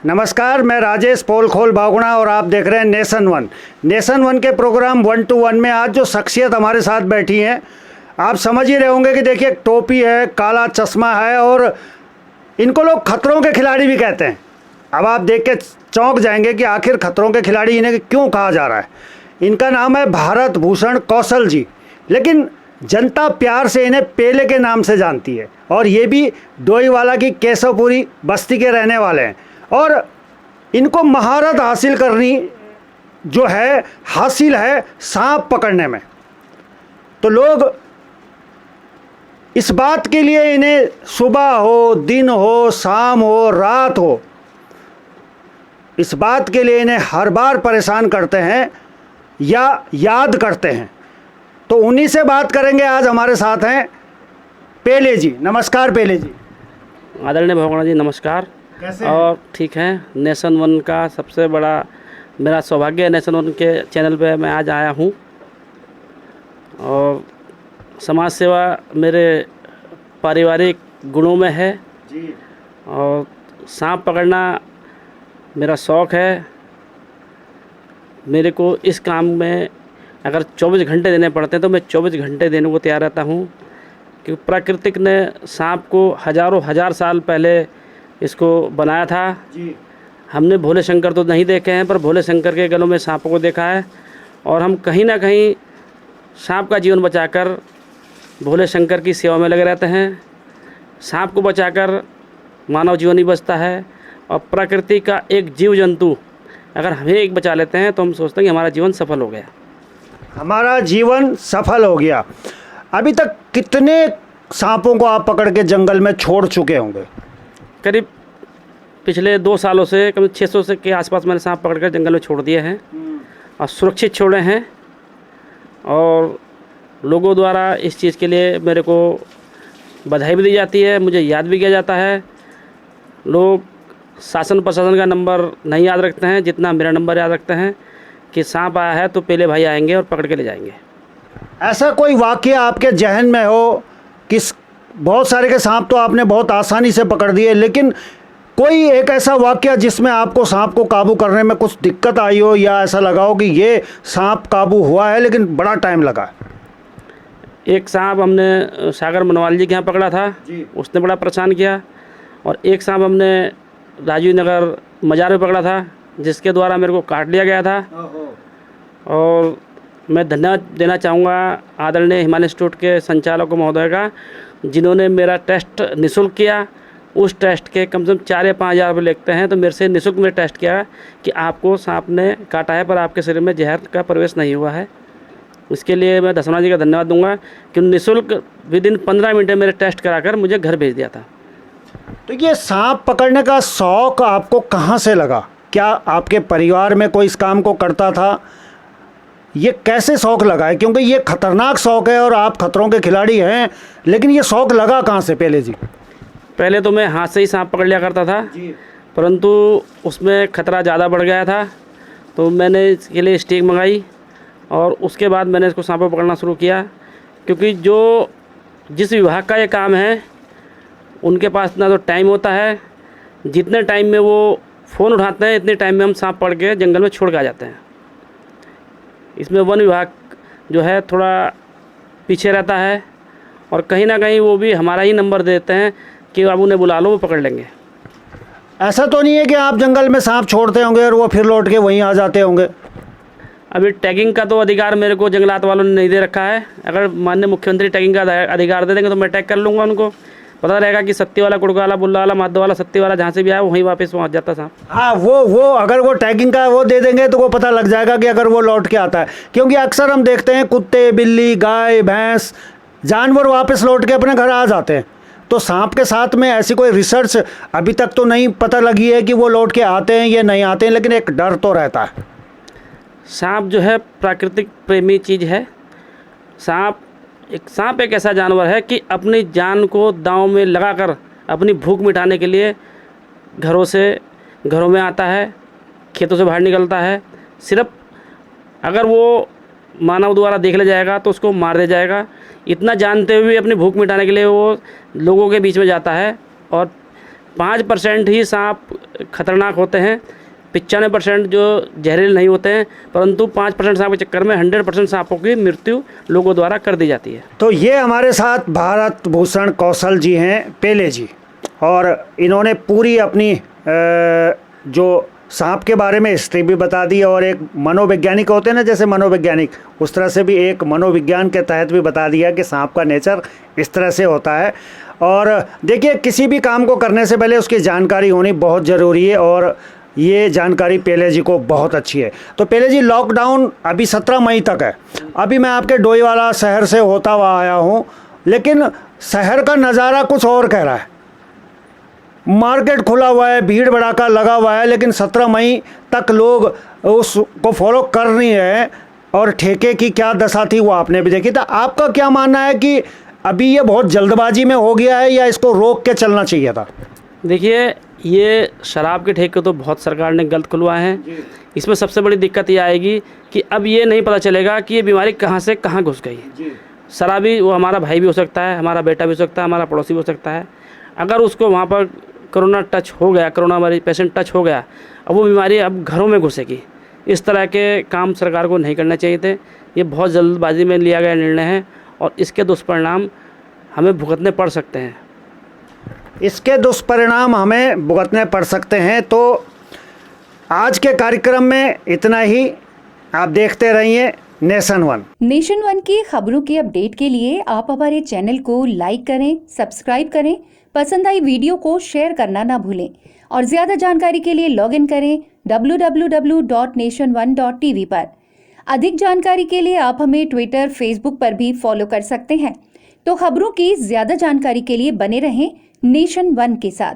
नमस्कार, मैं राजेश पोलखोल बागुणा और आप देख रहे हैं नेशन वन। नेशन वन के प्रोग्राम 1 to 1 में आज जो शख्सियत हमारे साथ बैठी हैं, आप समझ ही रहे होंगे कि देखिए टोपी है, काला चश्मा है और इनको लोग खतरों के खिलाड़ी भी कहते हैं। अब आप देख के चौंक जाएंगे कि आखिर खतरों के खिलाड़ी इन्हें क्यों कहा जा रहा है। इनका नाम है भारत भूषण कौशल जी, लेकिन जनता प्यार से इन्हें पेले के नाम से जानती है और ये भी डोईवाला की केशवपुरी बस्ती के रहने वाले हैं और इनको महारत हासिल है सांप पकड़ने में। तो लोग इस बात के लिए इन्हें सुबह हो, दिन हो, शाम हो, रात हो, इस बात के लिए इन्हें हर बार परेशान करते हैं या याद करते हैं। तो उन्हीं से बात करेंगे। आज हमारे साथ हैं पेले जी। नमस्कार पेले जी। आदरणीय भगवान जी नमस्कार। कैसे और ठीक है, नेशन वन का सबसे बड़ा मेरा सौभाग्य है, नेशन वन के चैनल पे मैं आज आया हूँ और समाज सेवा मेरे पारिवारिक गुणों में है जी। और सांप पकड़ना मेरा शौक़ है। मेरे को इस काम में अगर 24 घंटे देने पड़ते हैं तो मैं 24 घंटे देने को तैयार रहता हूँ, क्योंकि प्राकृतिक ने सांप को हज़ारों हजार साल पहले इसको बनाया था जी। हमने भोले शंकर तो नहीं देखे हैं, पर भोले शंकर के गलों में सांपों को देखा है और हम कहीं ना कहीं सांप का जीवन बचाकर भोले शंकर की सेवा में लगे रहते हैं। सांप को बचाकर मानव जीवन ही बचता है और प्रकृति का एक जीव जंतु अगर हमें एक बचा लेते हैं तो हम सोचते हैं कि हमारा जीवन सफल हो गया। हमारा जीवन सफल हो गया। अभी तक कितने सांपों को आप पकड़ के जंगल में छोड़ चुके होंगे? करीब पिछले 2 सालों से करीब 600 से के आसपास मैंने सांप पकड़कर जंगल में छोड़ दिए हैं और सुरक्षित छोड़े हैं। और लोगों द्वारा इस चीज़ के लिए मेरे को बधाई भी दी जाती है, मुझे याद भी किया जाता है। लोग शासन प्रशासन का नंबर नहीं याद रखते हैं जितना मेरा नंबर याद रखते हैं कि सांप आया है तो पेले भाई आएंगे और पकड़ के ले जाएंगे। ऐसा कोई वाकया आपके जहन में हो कि बहुत सारे के सांप तो आपने बहुत आसानी से पकड़ दिए, लेकिन कोई एक ऐसा वाकया जिसमें आपको सांप को काबू करने में कुछ दिक्कत आई हो या ऐसा लगा हो कि ये सांप काबू हुआ है लेकिन बड़ा टाइम लगा? एक सांप हमने सागर मनवाल जी के यहाँ पकड़ा था जी। उसने बड़ा परेशान किया। और एक सांप हमने राजीव नगर मजार में पकड़ा था जिसके द्वारा मेरे को काट लिया गया था। और मैं धन्यवाद देना चाहूँगा आदरणीय हिमालय इंस्टीट्यूट के संचालक महोदय का, जिन्होंने मेरा टेस्ट निःशुल्क किया। उस टेस्ट के कम से कम 4 या 5 हज़ार रुपये लगते हैं, तो मेरे से निःशुल्क में टेस्ट किया कि आपको सांप ने काटा है पर आपके शरीर में जहर का प्रवेश नहीं हुआ है। इसके लिए मैं दसवाना जी का धन्यवाद दूंगा कि निःशुल्क विदिन 15 मिनट में मेरे टेस्ट कराकर मुझे घर भेज दिया था। तो ये सांप पकड़ने का शौक़ आपको कहाँ से लगा? क्या आपके परिवार में कोई इस काम को करता था? ये कैसे शौक़ लगा है, क्योंकि ये खतरनाक शौक़ है और आप खतरों के खिलाड़ी हैं, लेकिन ये शौक़ लगा कहाँ से पेले जी? पहले तो मैं हाथ से ही सांप पकड़ लिया करता था जी। परंतु उसमें ख़तरा ज़्यादा बढ़ गया था, तो मैंने इसके लिए स्टिक मंगाई और उसके बाद मैंने इसको सांपों पकड़ना शुरू किया। क्योंकि जिस विभाग का ये काम है उनके पास इतना तो टाइम होता है, जितने टाइम में वो फ़ोन उठाते हैं इतने टाइम में हम सांप पकड़ के जंगल में छोड़ के आ जाते हैं। इसमें वन विभाग जो है थोड़ा पीछे रहता है और कहीं ना कहीं वो भी हमारा ही नंबर देते हैं कि आप उन्हें बुला लो, वो पकड़ लेंगे। ऐसा तो नहीं है कि आप जंगल में सांप छोड़ते होंगे और वो फिर लौट के वहीं आ जाते होंगे? अभी टैगिंग का तो अधिकार मेरे को जंगलात वालों ने नहीं दे रखा है। अगर माननीय मुख्यमंत्री टैगिंग का अधिकार दे देंगे तो मैं टैग कर लूँगा। उनको पता रहेगा कि सत्ती वाला, कुड़का वाला, बुल्ला वाला, माधो वाला, सत्ती वाला जहाँ से भी आया वहीं वापस पहुँच जाता सांप। हाँ, वो अगर वो टैगिंग का वो दे देंगे तो वो पता लग जाएगा कि अगर वो लौट के आता है। क्योंकि अक्सर हम देखते हैं कुत्ते, बिल्ली, गाय, भैंस, जानवर वापस लौट के अपने घर आ जाते हैं। तो सांप के साथ में ऐसी कोई रिसर्च अभी तक तो नहीं पता लगी है कि वो लौट के आते हैं या नहीं आते हैं, लेकिन एक डर तो रहता है। सांप जो है प्राकृतिक प्रेमी चीज़ है। सांप एक ऐसा जानवर है कि अपनी जान को दांव में लगाकर अपनी भूख मिटाने के लिए घरों में आता है, खेतों से बाहर निकलता है। सिर्फ अगर वो मानव द्वारा देख लिया जाएगा तो उसको मार दिया जाएगा। इतना जानते हुए भी अपनी भूख मिटाने के लिए वो लोगों के बीच में जाता है और 5% ही सांप खतरनाक होते हैं, 95% जो जहरीले नहीं होते हैं, परंतु 5% सांप के चक्कर में 100% सांपों की मृत्यु लोगों द्वारा कर दी जाती है। तो ये हमारे साथ भारत भूषण कौशल जी हैं, पेले जी, और इन्होंने पूरी अपनी जो सांप के बारे में हिस्ट्री भी बता दी और एक मनोवैज्ञानिक होते हैं ना, जैसे मनोवैज्ञानिक, उस तरह से भी एक मनोविज्ञान के तहत भी बता दिया कि सांप का नेचर इस तरह से होता है। और देखिए, किसी भी काम को करने से पहले उसकी जानकारी होनी बहुत ज़रूरी है और ये जानकारी पेले जी को बहुत अच्छी है। तो पेले जी, लॉकडाउन अभी 17 मई तक है। अभी मैं आपके डोईवाला शहर से होता हुआ आया हूँ, लेकिन शहर का नज़ारा कुछ और कह रहा है। मार्केट खुला हुआ है, भीड़ भड़ाका लगा हुआ है, लेकिन 17 मई तक लोग उसको फॉलो कर नहीं रहे और ठेके की क्या दशा थी वो आपने भी देखी। था आपका क्या मानना है कि अभी ये बहुत जल्दबाजी में हो गया है या इसको रोक के चलना चाहिए था? देखिए, ये शराब के ठेके तो बहुत सरकार ने गलत खुलवाए हैं। इसमें सबसे बड़ी दिक्कत ये आएगी कि अब ये नहीं पता चलेगा कि ये बीमारी कहाँ से कहाँ घुस गई। शराबी वो हमारा भाई भी हो सकता है, हमारा बेटा भी हो सकता है, हमारा पड़ोसी भी हो सकता है। अगर उसको वहाँ पर कोरोना टच हो गया, कोरोना मरीज पेशेंट टच हो गया, अब वो बीमारी अब घरों में घुसेगी। इस तरह के काम सरकार को नहीं करने चाहिए थे। ये बहुत जल्दबाजी में लिया गया निर्णय है और इसके दुष्परिणाम हमें भुगतने पड़ सकते हैं। इसके दुष्परिणाम हमें भुगतने पड़ सकते हैं। तो आज के कार्यक्रम में इतना ही। आप देखते रहिए नेशन वन। नेशन वन की खबरों की अपडेट के लिए आप हमारे चैनल को लाइक करें, सब्सक्राइब करें, पसंद आई वीडियो को शेयर करना ना भूलें और ज़्यादा जानकारी के लिए लॉग इन करें www.nation1.tv पर। अधिक जानकारी के लिए आप हमें ट्विटर, फेसबुक पर भी फॉलो कर सकते हैं। तो खबरों की ज़्यादा जानकारी के लिए बने रहें नेशन वन के साथ।